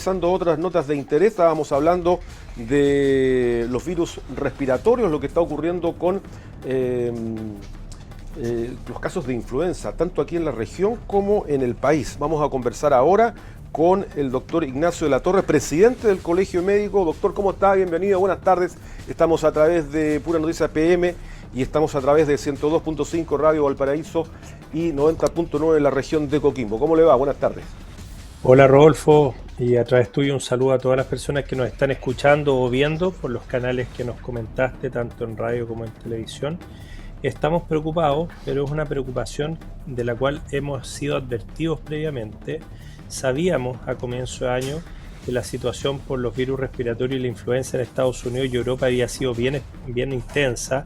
revisando otras notas de interés. Estábamos hablando de los virus respiratorios, lo que está ocurriendo con los casos de influenza, tanto aquí en la región como en el país. Vamos a conversar ahora con el doctor Ignacio de la Torre, presidente del Colegio Médico. Doctor, ¿cómo está? Bienvenido, buenas tardes. Estamos a través de Pura Noticia PM y estamos a través de 102.5 Radio Valparaíso y 90.9 en la región de Coquimbo. ¿Cómo le va? Buenas tardes. Hola Rodolfo, y a través tuyo un saludo a todas las personas que nos están escuchando o viendo por los canales que nos comentaste, tanto en radio como en televisión. Estamos preocupados, pero es una preocupación de la cual hemos sido advertidos previamente. Sabíamos a comienzo de año que la situación por los virus respiratorios y la influenza en Estados Unidos y Europa había sido bien intensa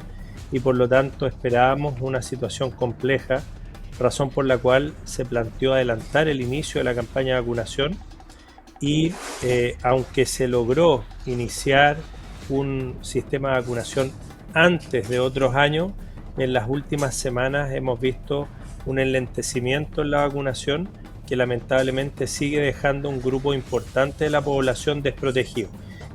y por lo tanto esperábamos una situación compleja, razón por la cual se planteó adelantar el inicio de la campaña de vacunación y aunque se logró iniciar un sistema de vacunación antes de otros años, en las últimas semanas hemos visto un enlentecimiento en la vacunación que lamentablemente sigue dejando un grupo importante de la población desprotegido.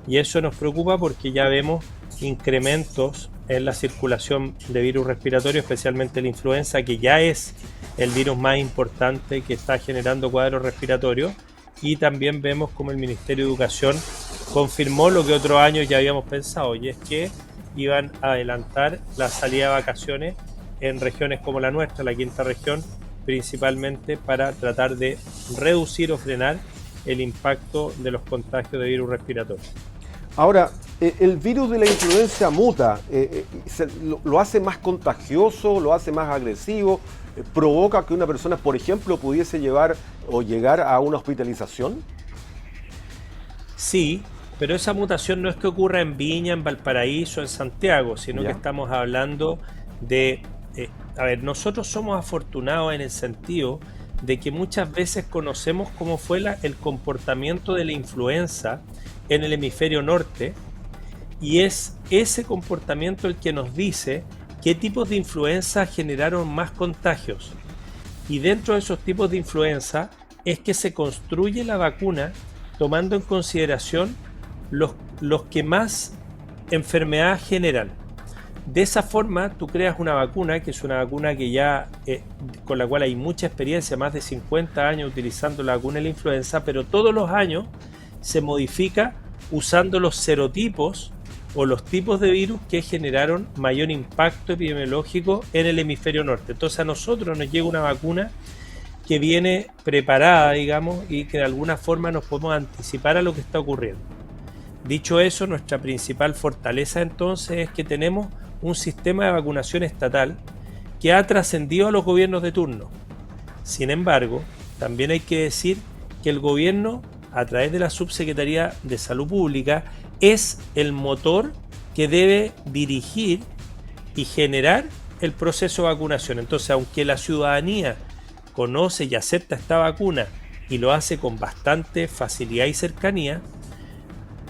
Y eso nos preocupa porque ya vemos incrementos en la circulación de virus respiratorios, especialmente la influenza, que ya es el virus más importante que está generando cuadros respiratorios. Y también vemos como el Ministerio de Educación confirmó lo que otros años ya habíamos pensado, y es que iban a adelantar la salida de vacaciones en regiones como la nuestra, la quinta región, principalmente para tratar de reducir o frenar el impacto de los contagios de virus respiratorios. Ahora, el virus de la influenza muta, lo hace más contagioso, lo hace más agresivo, provoca que una persona, por ejemplo, pudiese llevar o llegar a una hospitalización. Sí, pero esa mutación no es que ocurra en Viña, en Valparaíso, en Santiago, sino ¿Ya? que estamos hablando de... nosotros somos afortunados en el sentido de que muchas veces conocemos cómo fue el comportamiento de la influenza en el hemisferio norte, y es ese comportamiento el que nos dice qué tipos de influenza generaron más contagios. Y dentro de esos tipos de influenza es que se construye la vacuna tomando en consideración los que más enfermedad generan. De esa forma tú creas una vacuna, que es una vacuna que ya con la cual hay mucha experiencia, más de 50 años utilizando la vacuna de la influenza, pero todos los años se modifica usando los serotipos o los tipos de virus que generaron mayor impacto epidemiológico en el hemisferio norte. Entonces a nosotros nos llega una vacuna que viene preparada, digamos, y que de alguna forma nos podemos anticipar a lo que está ocurriendo. Dicho eso, nuestra principal fortaleza entonces es que tenemos un sistema de vacunación estatal que ha trascendido a los gobiernos de turno. Sin embargo, también hay que decir que el gobierno, a través de la Subsecretaría de Salud Pública, es el motor que debe dirigir y generar el proceso de vacunación. Entonces, aunque la ciudadanía conoce y acepta esta vacuna y lo hace con bastante facilidad y cercanía,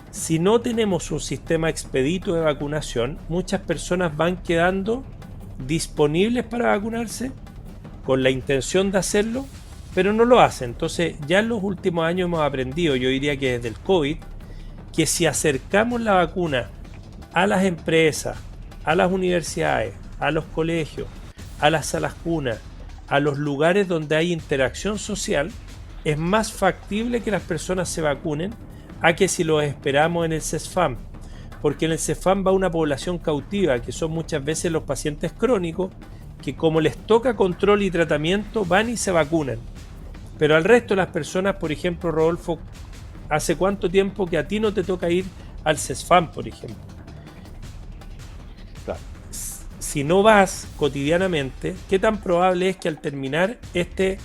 si no tenemos un sistema expedito de vacunación, muchas personas van quedando disponibles para vacunarse con la intención de hacerlo, pero no lo hacen. Entonces ya en los últimos años hemos aprendido, yo diría que desde el COVID, que si acercamos la vacuna a las empresas, a las universidades, a los colegios, a las salas cunas, a los lugares donde hay interacción social, es más factible que las personas se vacunen a que si los esperamos en el CESFAM, porque en el CESFAM va una población cautiva, que son muchas veces los pacientes crónicos, que como les toca control y tratamiento van y se vacunan. Pero al resto de las personas, por ejemplo, Rodolfo, ¿hace cuánto tiempo que a ti no te toca ir al CESFAM, por ejemplo? Claro. Si no vas cotidianamente, ¿qué tan probable es que al terminar este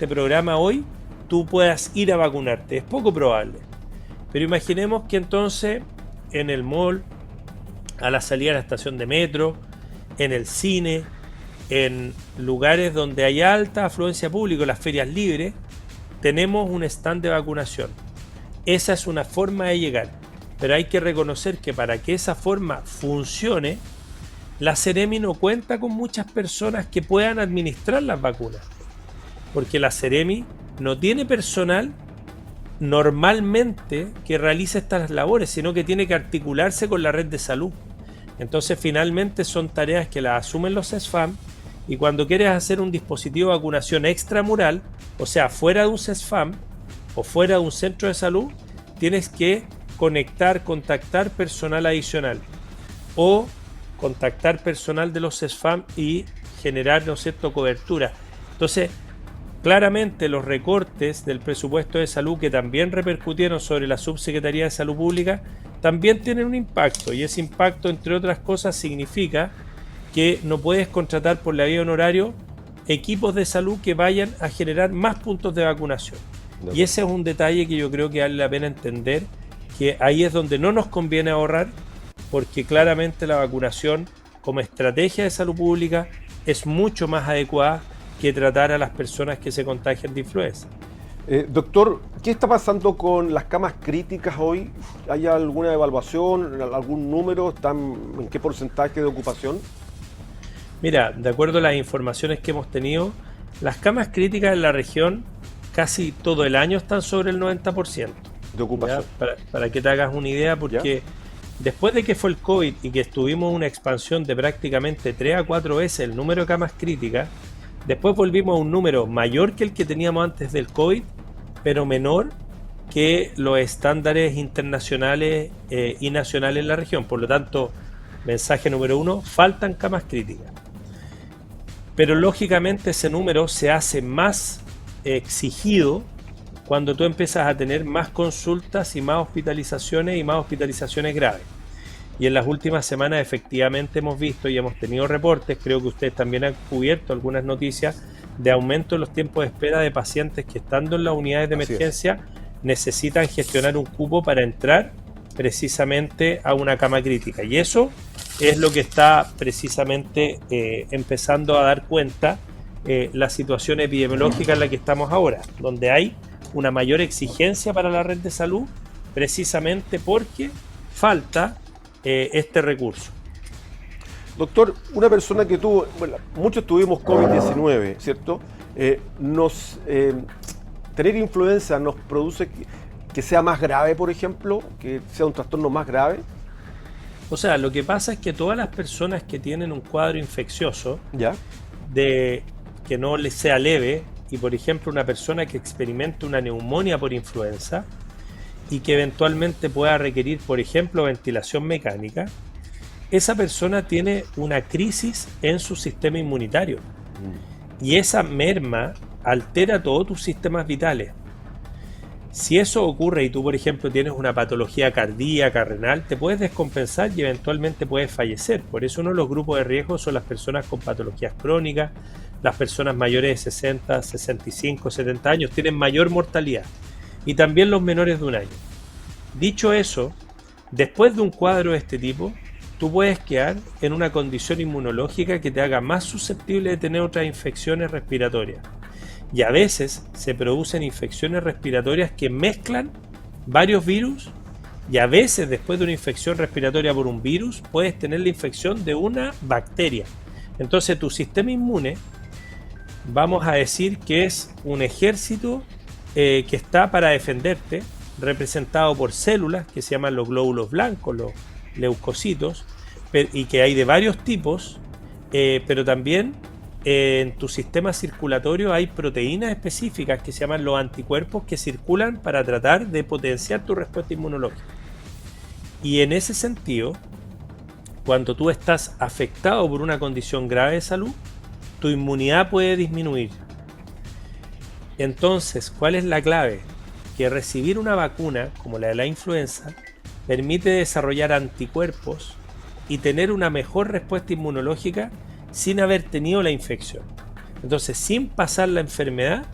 programa hoy tú puedas ir a vacunarte? Es poco probable. Pero imaginemos que entonces en el mall, a la salida de la estación de metro, en el cine, en lugares donde hay alta afluencia pública, las ferias libres, tenemos un stand de vacunación. Esa es una forma de llegar, pero hay que reconocer que para que esa forma funcione, la Seremi no cuenta con muchas personas que puedan administrar las vacunas, porque la Seremi no tiene personal normalmente que realice estas labores, sino que tiene que articularse con la red de salud. Entonces finalmente son tareas que las asumen los CESFAM, y cuando quieres hacer un dispositivo de vacunación extramural, o sea, fuera de un CESFAM o fuera de un centro de salud, tienes que contactar personal adicional o contactar personal de los CESFAM y generar, ¿no es cierto?, cobertura. Entonces, claramente los recortes del presupuesto de salud, que también repercutieron sobre la Subsecretaría de Salud Pública, también tienen un impacto, y ese impacto, entre otras cosas, significa que no puedes contratar por la vía de honorario equipos de salud que vayan a generar más puntos de vacunación. Y ese es un detalle que yo creo que vale la pena entender, que ahí es donde no nos conviene ahorrar, porque claramente la vacunación como estrategia de salud pública es mucho más adecuada que tratar a las personas que se contagian de influenza. Doctor, ¿qué está pasando con las camas críticas hoy? ¿Hay alguna evaluación, algún número? ¿En qué porcentaje de ocupación? Mira, de acuerdo a las informaciones que hemos tenido, las camas críticas en la región casi todo el año están sobre el 90% de ocupación. Para que te hagas una idea, porque después de que fue el COVID y que estuvimos una expansión de prácticamente 3 a 4 veces el número de camas críticas, después volvimos a un número mayor que el que teníamos antes del COVID, pero menor que los estándares internacionales y nacionales en la región. Por lo tanto, mensaje número 1, faltan camas críticas. Pero lógicamente ese número se hace más exigido cuando tú empiezas a tener más consultas y más hospitalizaciones graves. Y en las últimas semanas efectivamente hemos visto y hemos tenido reportes, creo que ustedes también han cubierto algunas noticias de aumento en los tiempos de espera de pacientes que, estando en las unidades de emergencia, necesitan gestionar un cupo para entrar precisamente a una cama crítica. Y eso es lo que está precisamente empezando a dar cuenta la situación epidemiológica en la que estamos ahora, donde hay una mayor exigencia para la red de salud, precisamente porque falta este recurso. Doctor, una persona que tuvo, bueno, muchos tuvimos COVID-19, ¿cierto? Tener influenza nos produce que sea más grave, por ejemplo, que sea un trastorno más grave. O sea, lo que pasa es que todas las personas que tienen un cuadro infeccioso, de que no les sea leve, y por ejemplo una persona que experimente una neumonía por influenza y que eventualmente pueda requerir, por ejemplo, ventilación mecánica, esa persona tiene una crisis en su sistema inmunitario. Y esa merma altera todos tus sistemas vitales. Si eso ocurre y tú, por ejemplo, tienes una patología cardíaca, renal, te puedes descompensar y eventualmente puedes fallecer. Por eso uno de los grupos de riesgo son las personas con patologías crónicas, las personas mayores de 60, 65, 70 años, tienen mayor mortalidad. Y también los menores de un año. Dicho eso, después de un cuadro de este tipo, tú puedes quedar en una condición inmunológica que te haga más susceptible de tener otras infecciones respiratorias. Y a veces se producen infecciones respiratorias que mezclan varios virus, y a veces después de una infección respiratoria por un virus puedes tener la infección de una bacteria. Entonces tu sistema inmune, vamos a decir que es un ejército que está para defenderte, representado por células que se llaman los glóbulos blancos, los leucocitos, y que hay de varios tipos, pero también en tu sistema circulatorio hay proteínas específicas que se llaman los anticuerpos, que circulan para tratar de potenciar tu respuesta inmunológica. Y en ese sentido, cuando tú estás afectado por una condición grave de salud, tu inmunidad puede disminuir. Entonces, ¿cuál es la clave? Que recibir una vacuna como la de la influenza permite desarrollar anticuerpos y tener una mejor respuesta inmunológica sin haber tenido la infección. Entonces, sin pasar la enfermedad,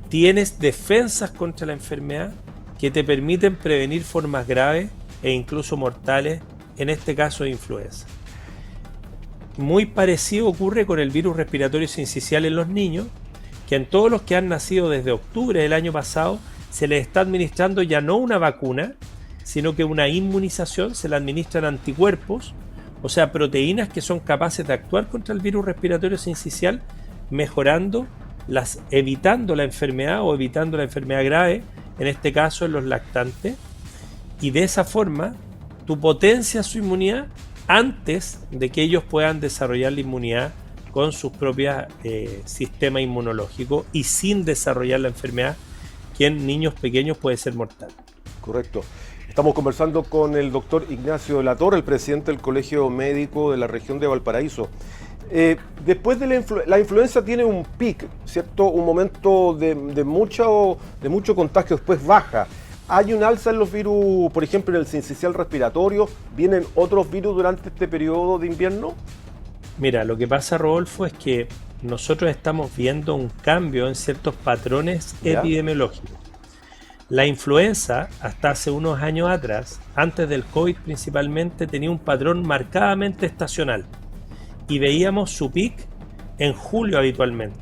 tienes defensas contra la enfermedad que te permiten prevenir formas graves e incluso mortales, en este caso de influenza. Muy parecido ocurre con el virus respiratorio sincicial en los niños, que en todos los que han nacido desde octubre del año pasado se les está administrando ya no una vacuna, sino que una inmunización. Se le administran anticuerpos, o sea, proteínas que son capaces de actuar contra el virus respiratorio sincicial, evitando la enfermedad o evitando la enfermedad grave en este caso en los lactantes, y de esa forma tú potencias su inmunidad antes de que ellos puedan desarrollar la inmunidad con sus propios sistemas inmunológicos y sin desarrollar la enfermedad que en niños pequeños puede ser mortal. Correcto. Estamos conversando con el doctor Ignacio de la Torre, el presidente del Colegio Médico de la región de Valparaíso. Después de la influenza tiene un pic, ¿cierto? Un momento de mucho contagio, después baja. ¿Hay un alza en los virus, por ejemplo, en el sincicial respiratorio? ¿Vienen otros virus durante este periodo de invierno? Mira, lo que pasa, Rodolfo, es que nosotros estamos viendo un cambio en ciertos patrones epidemiológicos. La influenza, hasta hace unos años atrás, antes del COVID principalmente, tenía un patrón marcadamente estacional y veíamos su pic en julio habitualmente.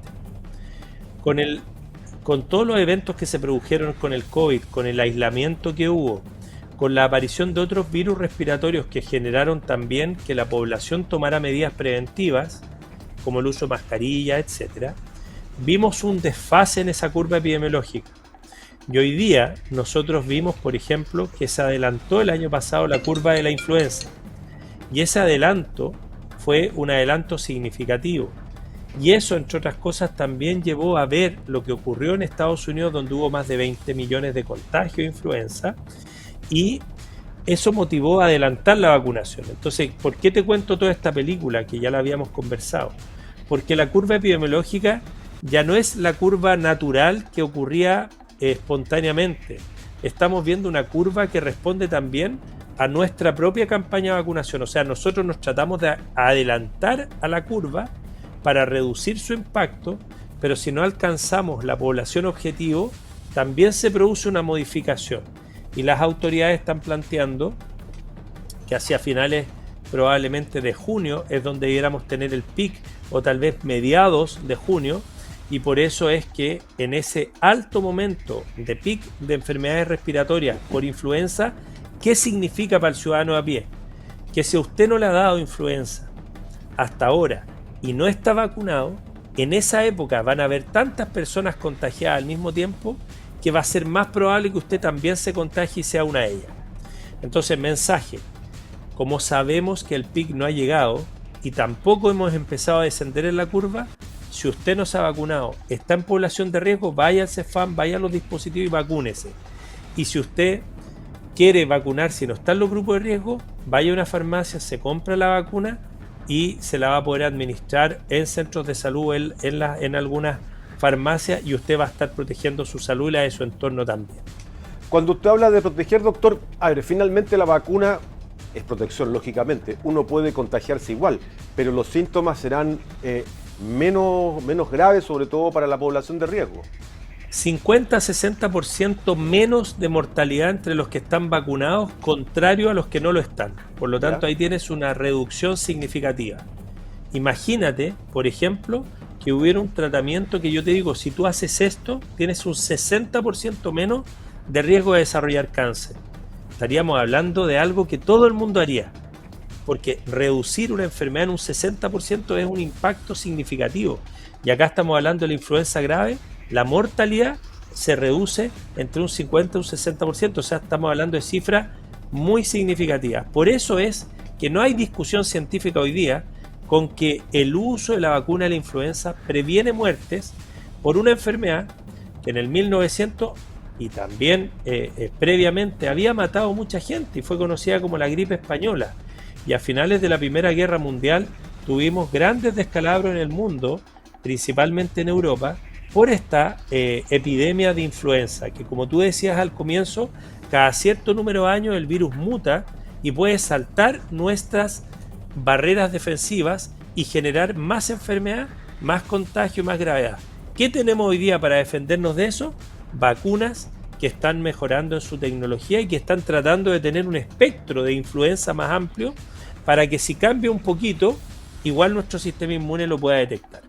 Con todos los eventos que se produjeron con el COVID, con el aislamiento que hubo, con la aparición de otros virus respiratorios que generaron también que la población tomara medidas preventivas, como el uso de mascarilla, etc., vimos un desfase en esa curva epidemiológica. Y hoy día nosotros vimos, por ejemplo, que se adelantó el año pasado la curva de la influenza. Y ese adelanto fue un adelanto significativo. Y eso, entre otras cosas, también llevó a ver lo que ocurrió en Estados Unidos, donde hubo más de 20 millones de contagios de influenza, y eso motivó a adelantar la vacunación. Entonces, ¿por qué te cuento toda esta película que ya la habíamos conversado? Porque la curva epidemiológica ya no es la curva natural que ocurría espontáneamente. Estamos viendo una curva que responde también a nuestra propia campaña de vacunación. O sea, nosotros nos tratamos de adelantar a la curva para reducir su impacto, pero si no alcanzamos la población objetivo, también se produce una modificación. Y las autoridades están planteando que hacia finales probablemente de junio es donde debiéramos tener el pic, o tal vez mediados de junio, y por eso es que en ese alto momento de pic de enfermedades respiratorias por influenza, ¿qué significa para el ciudadano a pie? Que si a usted no le ha dado influenza hasta ahora y no está vacunado, en esa época van a haber tantas personas contagiadas al mismo tiempo que va a ser más probable que usted también se contagie y sea una de ellas. Entonces, mensaje: como sabemos que el pic no ha llegado y tampoco hemos empezado a descender en la curva, si usted no se ha vacunado, está en población de riesgo, vaya al CEFAM, vaya a los dispositivos y vacúnese. Y si usted quiere vacunarse y no está en los grupos de riesgo, vaya a una farmacia, se compra la vacuna y se la va a poder administrar en centros de salud, en algunas farmacias, y usted va a estar protegiendo su salud y la de su entorno también. Cuando usted habla de proteger, doctor, a ver, finalmente la vacuna es protección, lógicamente. Uno puede contagiarse igual, pero los síntomas serán menos graves, sobre todo para la población de riesgo. 50-60% menos de mortalidad entre los que están vacunados, contrario a los que no lo están. Por lo tanto, ahí tienes una reducción significativa. Imagínate, por ejemplo, que hubiera un tratamiento que yo te digo, si tú haces esto, tienes un 60% menos de riesgo de desarrollar cáncer. Estaríamos hablando de algo que todo el mundo haría, porque reducir una enfermedad en un 60% es un impacto significativo. Y acá estamos hablando de la influenza grave, la mortalidad se reduce entre un 50 y un 60%, o sea, estamos hablando de cifras muy significativas. Por eso es que no hay discusión científica hoy día con que el uso de la vacuna de la influenza previene muertes por una enfermedad que en el 1900 y también previamente había matado mucha gente y fue conocida como la gripe española. Y a finales de la Primera Guerra Mundial tuvimos grandes descalabros en el mundo, principalmente en Europa, por esta epidemia de influenza, que como tú decías al comienzo, cada cierto número de años el virus muta y puede saltar nuestras barreras defensivas y generar más enfermedad, más contagio y más gravedad. ¿Qué tenemos hoy día para defendernos de eso? Vacunas que están mejorando en su tecnología y que están tratando de tener un espectro de influenza más amplio para que si cambia un poquito, igual nuestro sistema inmune lo pueda detectar.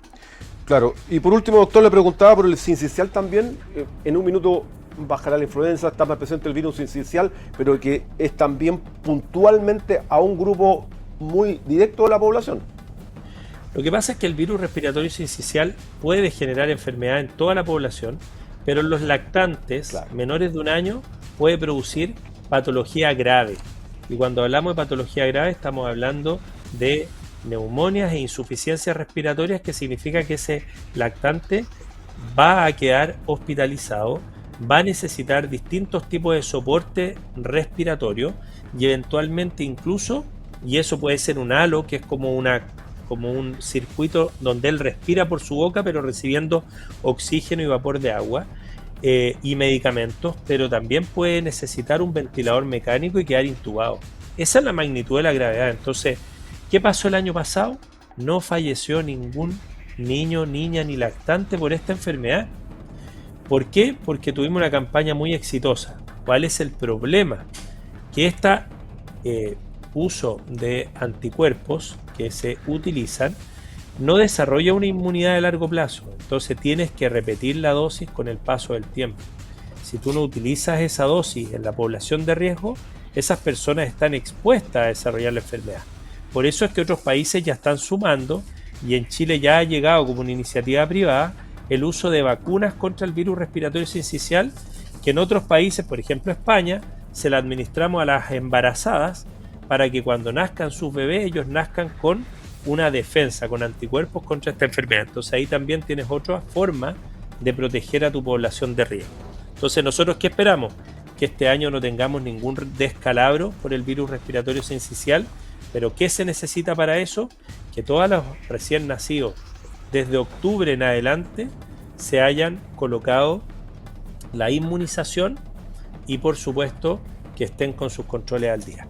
Claro, y por último, doctor, le preguntaba por el sincicial también. En un minuto bajará la influenza, está más presente el virus sincicial, pero que es también puntualmente a un grupo muy directo de la población. Lo que pasa es que el virus respiratorio sincicial puede generar enfermedad en toda la población, pero en los lactantes Claro. menores de un año puede producir patología grave. Y cuando hablamos de patología grave estamos hablando de neumonias e insuficiencias respiratorias, que significa que ese lactante va a quedar hospitalizado, va a necesitar distintos tipos de soporte respiratorio y eventualmente incluso, y eso puede ser un halo, que es como un circuito donde él respira por su boca pero recibiendo oxígeno y vapor de agua, y medicamentos, pero también puede necesitar un ventilador mecánico y quedar intubado. Esa es la magnitud de la gravedad. Entonces, ¿qué pasó el año pasado? No falleció ningún niño, niña ni lactante por esta enfermedad. ¿Por qué? Porque tuvimos una campaña muy exitosa. ¿Cuál es el problema? Que este uso de anticuerpos que se utilizan no desarrolla una inmunidad de largo plazo. Entonces tienes que repetir la dosis con el paso del tiempo. Si tú no utilizas esa dosis en la población de riesgo, esas personas están expuestas a desarrollar la enfermedad. Por eso es que otros países ya están sumando, y en Chile ya ha llegado como una iniciativa privada el uso de vacunas contra el virus respiratorio sincicial, que en otros países, por ejemplo España, se la administramos a las embarazadas para que cuando nazcan sus bebés, ellos nazcan con una defensa, con anticuerpos contra esta enfermedad. Entonces ahí también tienes otra forma de proteger a tu población de riesgo. Entonces, ¿nosotros qué esperamos? Que este año no tengamos ningún descalabro por el virus respiratorio sincicial. Pero ¿qué se necesita para eso? Que todos los recién nacidos desde octubre en adelante se hayan colocado la inmunización y por supuesto que estén con sus controles al día.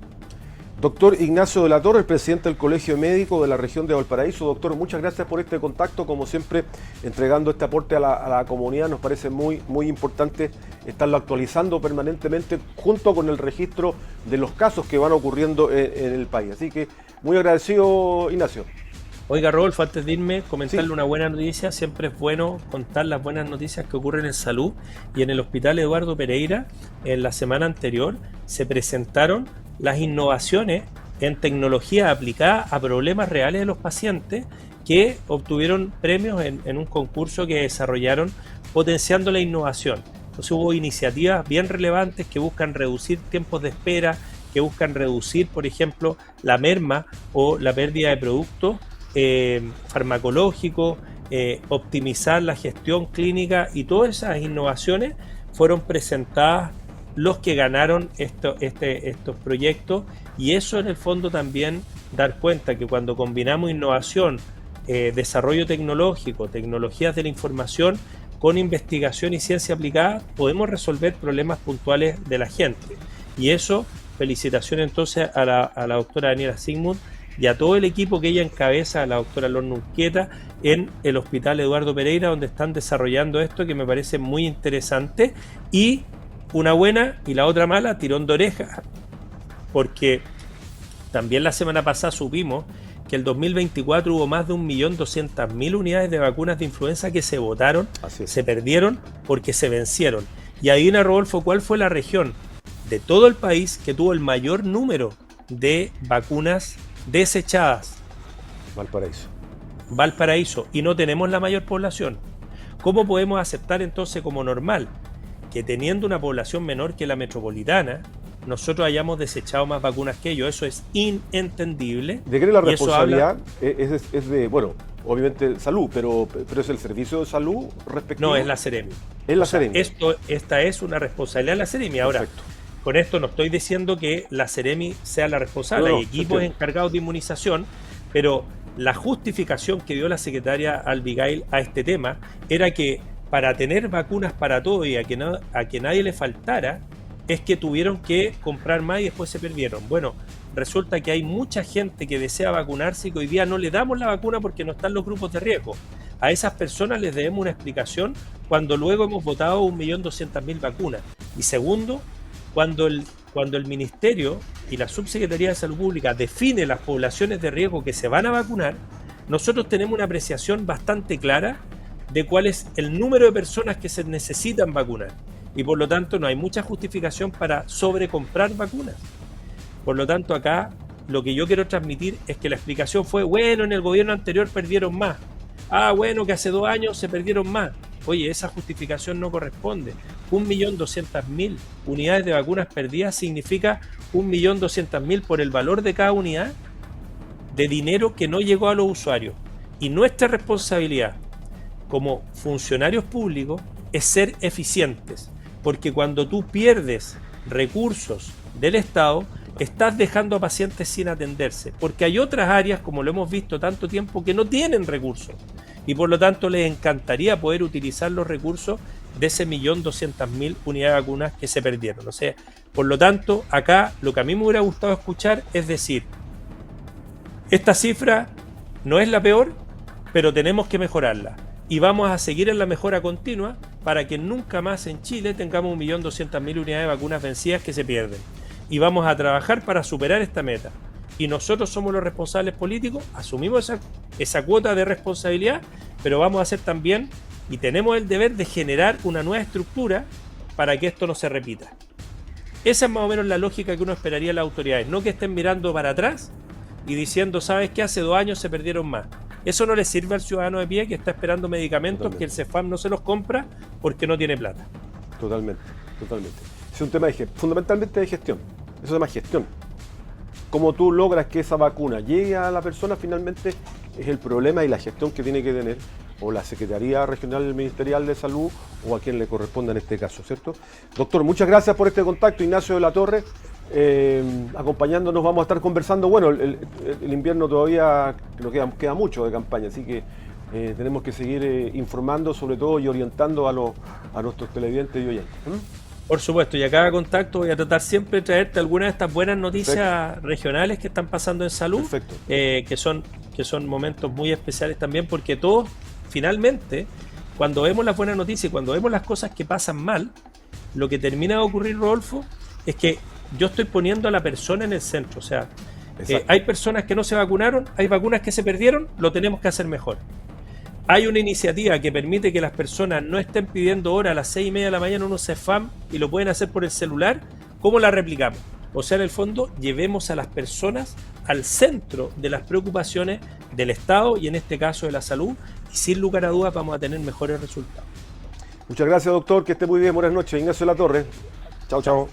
Doctor Ignacio de la Torre, el presidente del Colegio Médico de la región de Valparaíso. Doctor, muchas gracias por este contacto, como siempre, entregando este aporte a la comunidad. Nos parece muy importante estarlo actualizando permanentemente junto con el registro de los casos que van ocurriendo en el país. Así que muy agradecido, Ignacio. Oiga, Rodolfo, antes de irme, comentarle Sí. una buena noticia. Siempre es bueno contar las buenas noticias que ocurren en salud. Y en el Hospital Eduardo Pereira, en la semana anterior, se presentaron las innovaciones en tecnología aplicada a problemas reales de los pacientes, que obtuvieron premios en un concurso que desarrollaron potenciando la innovación. Entonces hubo iniciativas bien relevantes que buscan reducir tiempos de espera, que buscan reducir, por ejemplo, la merma o la pérdida de productos farmacológicos, optimizar la gestión clínica, y todas esas innovaciones fueron presentadas los que ganaron estos proyectos. Y eso en el fondo también dar cuenta que cuando combinamos innovación, desarrollo tecnológico, tecnologías de la información con investigación y ciencia aplicada, podemos resolver problemas puntuales de la gente. Y eso, felicitaciones entonces a la doctora Daniela Sigmund y a todo el equipo que ella encabeza, a la doctora Lorna Urquieta, en el Hospital Eduardo Pereira, donde están desarrollando esto que me parece muy interesante. Y una buena y la otra mala, tirón de oreja, porque también la semana pasada supimos que el 2024 hubo más de 1.200.000 unidades de vacunas de influenza que se votaron, se perdieron porque se vencieron. Y adivina, Rodolfo, ¿cuál fue la región de todo el país que tuvo el mayor número de vacunas desechadas? Valparaíso. Valparaíso. Y no tenemos la mayor población. ¿Cómo podemos aceptar entonces como normal que teniendo una población menor que la metropolitana, nosotros hayamos desechado más vacunas que ellos? Eso es inentendible. ¿De qué es la y eso responsabilidad? Es de, bueno, obviamente salud, pero es el servicio de salud respectivo. No, es la Seremi. Es la Seremi. Esta es una responsabilidad de la Seremi. Ahora, Perfecto. con esto no estoy diciendo que la Seremi sea la responsable. No, hay equipos encargados de inmunización, pero la justificación que dio la secretaria Albigail a este tema era que para tener vacunas para todo y a que nadie le faltara, es que tuvieron que comprar más y después se perdieron. Bueno, resulta que hay mucha gente que desea vacunarse y que hoy día no le damos la vacuna porque no están los grupos de riesgo. A esas personas les debemos una explicación cuando luego hemos votado 1.200.000 vacunas. Y segundo, cuando el Ministerio y la Subsecretaría de Salud Pública define las poblaciones de riesgo que se van a vacunar, nosotros tenemos una apreciación bastante clara de cuál es el número de personas que se necesitan vacunar. Y por lo tanto no hay mucha justificación para sobrecomprar vacunas. Por lo tanto, acá lo que yo quiero transmitir es que la explicación fue, bueno, en el gobierno anterior perdieron más. Ah, bueno, que hace 2 años se perdieron más. Oye, esa justificación no corresponde. 1.200.000 unidades de vacunas perdidas significa 1.200.000 por el valor de cada unidad de dinero que no llegó a los usuarios. Y nuestra responsabilidad como funcionarios públicos es ser eficientes, porque cuando tú pierdes recursos del Estado, estás dejando a pacientes sin atenderse, porque hay otras áreas, como lo hemos visto tanto tiempo, que no tienen recursos, y por lo tanto les encantaría poder utilizar los recursos de ese 1.200.000 unidades de vacunas que se perdieron. O sea, por lo tanto, acá lo que a mí me hubiera gustado escuchar es decir, esta cifra no es la peor, pero tenemos que mejorarla. Y vamos a seguir en la mejora continua para que nunca más en Chile tengamos 1.200.000 unidades de vacunas vencidas que se pierden. Y vamos a trabajar para superar esta meta. Y nosotros somos los responsables políticos, asumimos esa cuota de responsabilidad, pero vamos a hacer también, y tenemos el deber de generar una nueva estructura para que esto no se repita. Esa es más o menos la lógica que uno esperaría de las autoridades, no que estén mirando para atrás y diciendo, ¿sabes qué? Hace 2 años se perdieron más. Eso no le sirve al ciudadano de pie que está esperando medicamentos. Totalmente. Que el CEFAM no se los compra porque no tiene plata. Totalmente. Es un tema fundamentalmente de gestión. Eso se llama gestión. Cómo tú logras que esa vacuna llegue a la persona finalmente es el problema y la gestión que tiene que tener o la Secretaría Regional Ministerial de Salud o a quien le corresponda en este caso, ¿cierto? Doctor, muchas gracias por este contacto. Ignacio de la Torre, acompañándonos, vamos a estar conversando. Bueno, el invierno todavía queda mucho de campaña, así que tenemos que seguir informando sobre todo y orientando a nuestros televidentes y oyentes. Por supuesto, y a cada contacto voy a tratar siempre de traerte algunas de estas buenas noticias. Perfecto. Regionales que están pasando en salud, que son momentos muy especiales también, porque todos, finalmente, cuando vemos las buenas noticias y cuando vemos las cosas que pasan mal, lo que termina de ocurrir, Rodolfo, es que yo estoy poniendo a la persona en el centro. O sea, hay personas que no se vacunaron, hay vacunas que se perdieron, lo tenemos que hacer mejor. Hay una iniciativa que permite que las personas no estén pidiendo hora a las 6:30 de la mañana en un CEFAM y lo pueden hacer por el celular. ¿Cómo la replicamos? O sea, en el fondo, llevemos a las personas al centro de las preocupaciones del Estado y en este caso de la salud, y sin lugar a dudas vamos a tener mejores resultados. Muchas gracias, doctor, que esté muy bien, buenas noches. Ignacio de la Torre. Chao.